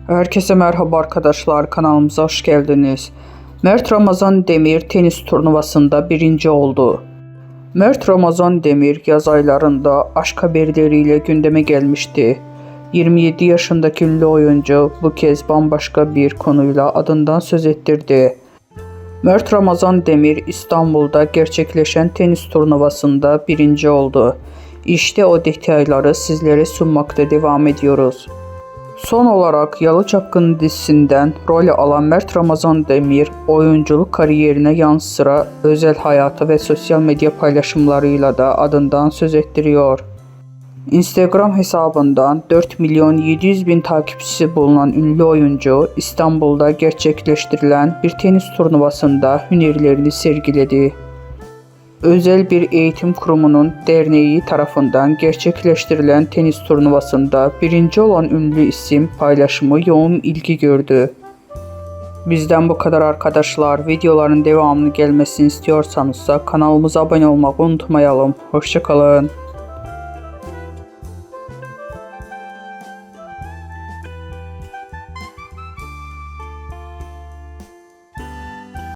Herkese merhaba arkadaşlar, kanalımıza hoş geldiniz. Mert Ramazan Demir tenis turnuvasında birinci oldu. Mert Ramazan Demir yaz aylarında aşk haberleriyle gündeme gelmişti. 27 yaşındaki ünlü oyuncu bu kez bambaşka bir konuyla adından söz ettirdi. Mert Ramazan Demir İstanbul'da gerçekleşen tenis turnuvasında birinci oldu. İşte o detayları sizlere sunmakta devam ediyoruz. Son olarak Yalı Çapkını dizisinden rol alan Mert Ramazan Demir, oyunculuk kariyerine yanı sıra özel hayatı ve sosyal medya paylaşımlarıyla da adından söz ettiriyor. Instagram hesabından 4.700.000 takipçisi bulunan ünlü oyuncu, İstanbul'da gerçekleştirilen bir tenis turnuvasında hünerlerini sergiledi. Özel bir eğitim kurumunun derneği tarafından gerçekleştirilen tenis turnuvasında birinci olan ünlü isim paylaşımı yoğun ilgi gördü. Bizden bu kadar arkadaşlar. Videoların devamını gelmesini istiyorsanız kanalımıza abone olmayı unutmayalım. Hoşça kalın.